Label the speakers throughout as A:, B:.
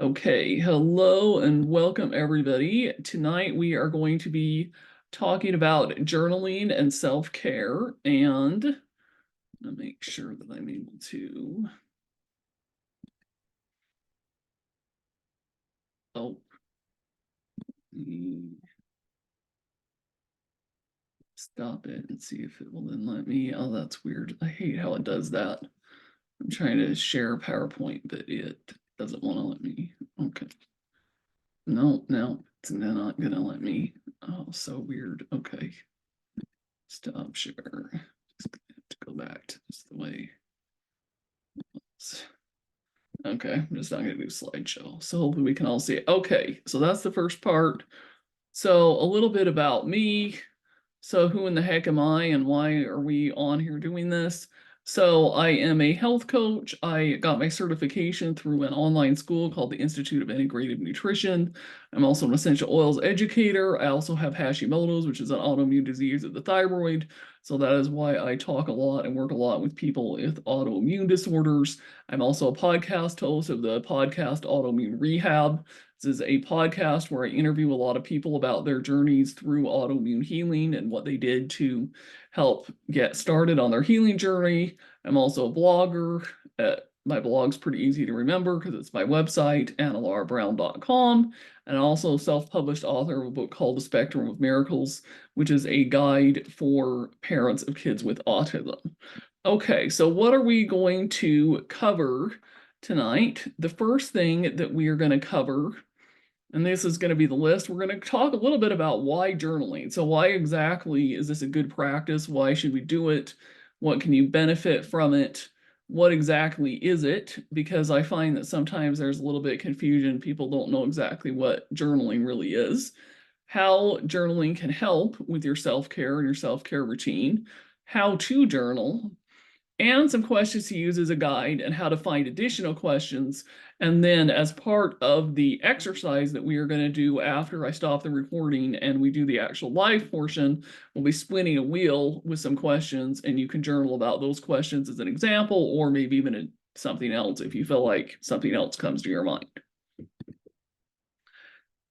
A: Okay, hello and welcome everybody. Tonight we are going to be talking about journaling and self-care, and I'll make sure that I'm able to. Oh, stop it and see if it will then let me. Oh, that's weird. I hate how it does that. I'm trying to share PowerPoint, but it doesn't want to let me. Okay. No, it's not gonna let me. Oh, so weird. Okay. Stop share. Just have to go back to this the way. Okay, I'm just not gonna do slideshow. So hopefully we can all see it. Okay, so that's the first part. So a little bit about me. So who in the heck am I and why are we on here doing this? So I am a health coach. I got my certification through an online school called the Institute of Integrative Nutrition. I'm also an essential oils educator. I also have Hashimoto's, which is an autoimmune disease of the thyroid. So that is why I talk a lot and work a lot with people with autoimmune disorders. I'm also a podcast host of the podcast Autoimmune Rehab. This is a podcast where I interview a lot of people about their journeys through autoimmune healing and what they did to help get started on their healing journey. I'm also a blogger. My blog's pretty easy to remember because it's my website, annalaurabrown.com, and also self-published author of a book called The Spectrum of Miracles, which is a guide for parents of kids with autism. Okay, so what are we going to cover tonight? The first thing that we are going to cover, and this is going to be the list, we're going to talk a little bit about why journaling. So why exactly is this a good practice? Why should we do it? What can you benefit from it? What exactly is it? Because I find that sometimes there's a little bit of confusion. People don't know exactly what journaling really is. How journaling can help with your self-care and your self-care routine. How to journal, and some questions to use as a guide and how to find additional questions. And then as part of the exercise that we are going to do after I stop the recording and we do the actual live portion, we'll be spinning a wheel with some questions and you can journal about those questions as an example, or maybe even something else if you feel like something else comes to your mind.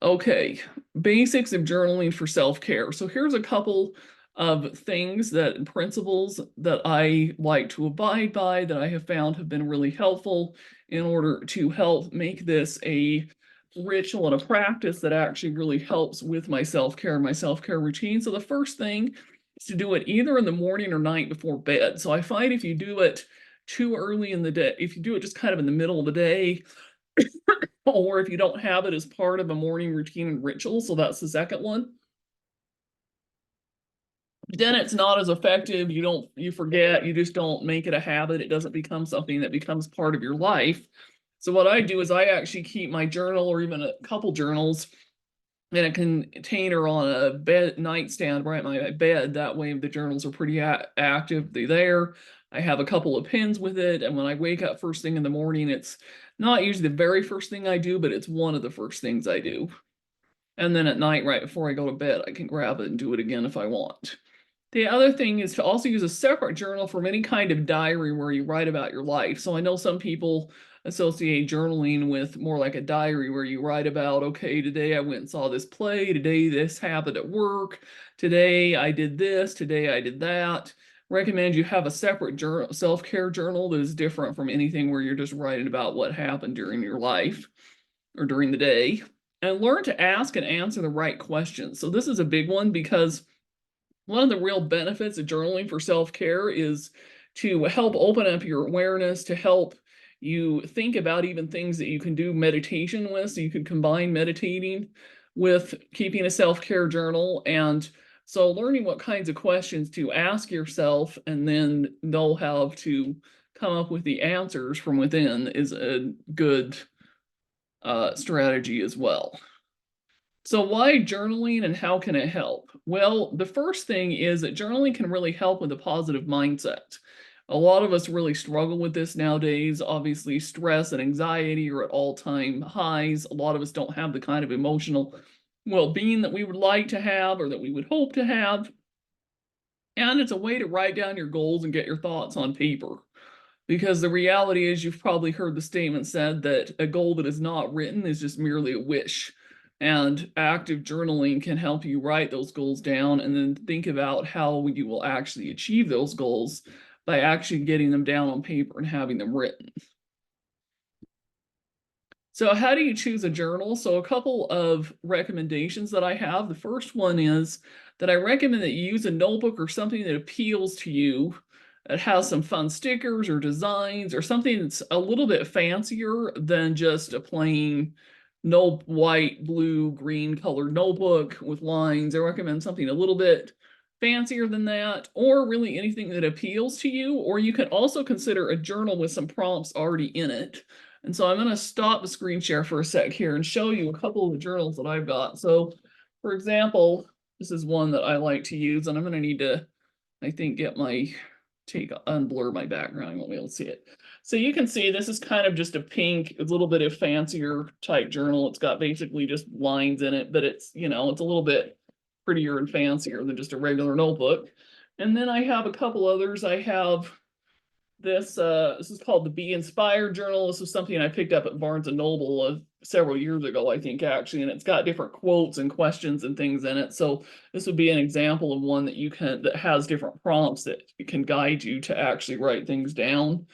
A: Okay, basics of journaling for self-care. So here's a couple of things that principles that I like to abide by that I have found have been really helpful in order to help make this a ritual and a practice that actually really helps with my self-care and my self-care routine. So the first thing is to do it either in the morning or night before bed. So I find if you do it too early in the day, if you do it just kind of in the middle of the day, or if you don't have it as part of a morning routine and ritual, so that's the second one, then it's not as effective. You forget, you just don't make it a habit. It doesn't become something that becomes part of your life. So what I do is I actually keep my journal or even a couple journals in a container on a bed nightstand right at my bed. That way the journals are pretty active. They're there. I have a couple of pens with it, and when I wake up first thing in the morning, it's not usually the very first thing I do, but it's one of the first things I do. And then at night, right before I go to bed, I can grab it and do it again if I want. The other thing is to also use a separate journal from any kind of diary where you write about your life. So I know some people associate journaling with more like a diary where you write about, okay, today I went and saw this play, today this happened at work, today I did this, today I did that. Recommend you have a separate journal, self-care journal that is different from anything where you're just writing about what happened during your life or during the day. And learn to ask and answer the right questions. So this is a big one because one of the real benefits of journaling for self-care is to help open up your awareness, to help you think about even things that you can do meditation with. So you could combine meditating with keeping a self-care journal. And so learning what kinds of questions to ask yourself and then know how to come up with the answers from within is a good strategy as well. So why journaling and how can it help? Well, the first thing is that journaling can really help with a positive mindset. A lot of us really struggle with this nowadays. Obviously, stress and anxiety are at all-time highs. A lot of us don't have the kind of emotional well-being that we would like to have or that we would hope to have. And it's a way to write down your goals and get your thoughts on paper, Because the reality is, you've probably heard the statement said that a goal that is not written is just merely a wish. And active journaling can help you write those goals down and then think about how you will actually achieve those goals by actually getting them down on paper and having them written. So how do you choose a journal? So a couple of recommendations that I have. The first one is that I recommend that you use a notebook or something that appeals to you. It has some fun stickers or designs or something that's a little bit fancier than just a plain no white, blue, green colored notebook with lines. I recommend something a little bit fancier than that, or really anything that appeals to you. Or you can also consider a journal with some prompts already in it. And so I'm going to stop the screen share for a sec here and show you a couple of the journals that I've got. So, for example, this is one that I like to use, and I'm going to need to, I think, unblur my background. I won't be able to see it. So you can see this is kind of just a pink, a little bit of fancier type journal. It's got basically just lines in it, but it's, it's a little bit prettier and fancier than just a regular notebook. And then I have a couple others. I have this is called the Be Inspired Journal. This was something I picked up at Barnes and Noble several years ago, I think, actually, and it's got different quotes and questions and things in it. So this would be an example of one that has different prompts that can guide you to actually write things down.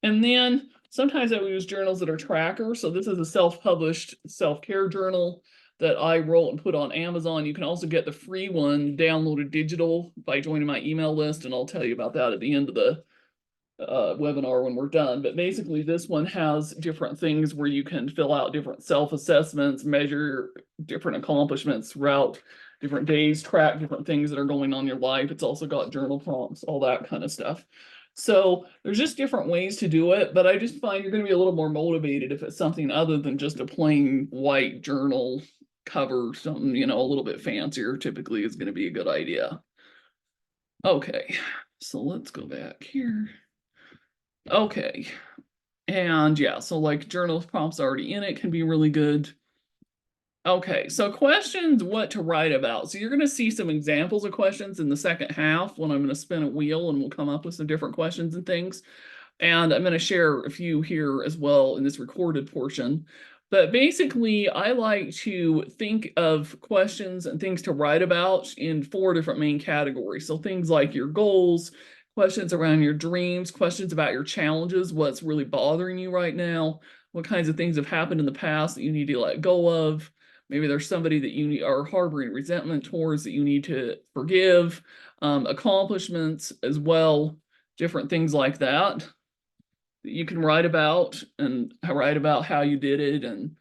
A: And then sometimes I will use journals that are trackers. So this is a self-published self-care journal that I wrote and put on Amazon. You can also get the free one downloaded digital by joining my email list, and I'll tell you about that at the end of the webinar when we're done. But basically, this one has different things where you can fill out different self-assessments, measure different accomplishments throughout different days, track different things that are going on in your life. It's also got journal prompts, all that kind of stuff. So there's just different ways to do it, but I just find you're going to be a little more motivated if it's something other than just a plain white journal cover. Something, a little bit fancier typically is going to be a good idea. Okay, so let's go back here. Okay. And yeah, so like journal prompts already in it can be really good. Okay, so questions, what to write about. So you're going to see some examples of questions in the second half when I'm going to spin a wheel and we'll come up with some different questions and things. And I'm going to share a few here as well in this recorded portion. But basically, I like to think of questions and things to write about in 4 different main categories. So things like your goals, questions around your dreams, questions about your challenges, what's really bothering you right now, what kinds of things have happened in the past that you need to let go of. Maybe there's somebody that you are harboring resentment towards that you need to forgive, accomplishments as well, different things like that you can write about and write about how you did it and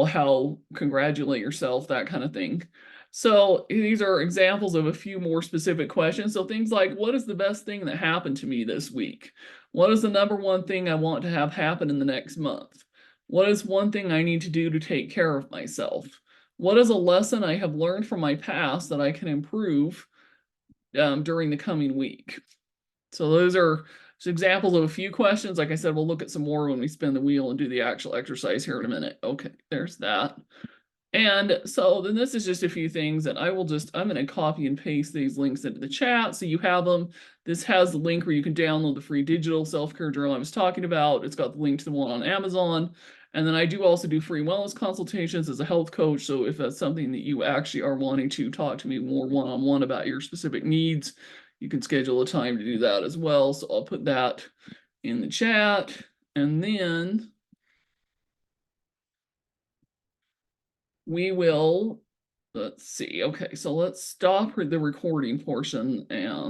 A: how congratulate yourself, that kind of thing. So these are examples of a few more specific questions. So things like, what is the best thing that happened to me this week? What is the number one thing I want to have happen in the next month? What is one thing I need to do to take care of myself? What is a lesson I have learned from my past that I can improve during the coming week? So those are just examples of a few questions. Like I said, we'll look at some more when we spin the wheel and do the actual exercise here in a minute. Okay, there's that. And so then this is just a few things, and I'm going to copy and paste these links into the chat so you have them. This has the link where you can download the free digital self-care journal I was talking about. It's got the link to the one on Amazon. And then I do also do free wellness consultations as a health coach. So if that's something that you actually are wanting to talk to me more one-on-one about your specific needs, you can schedule a time to do that as well. So I'll put that in the chat. And then we will, let's see. Okay, so let's stop the recording portion and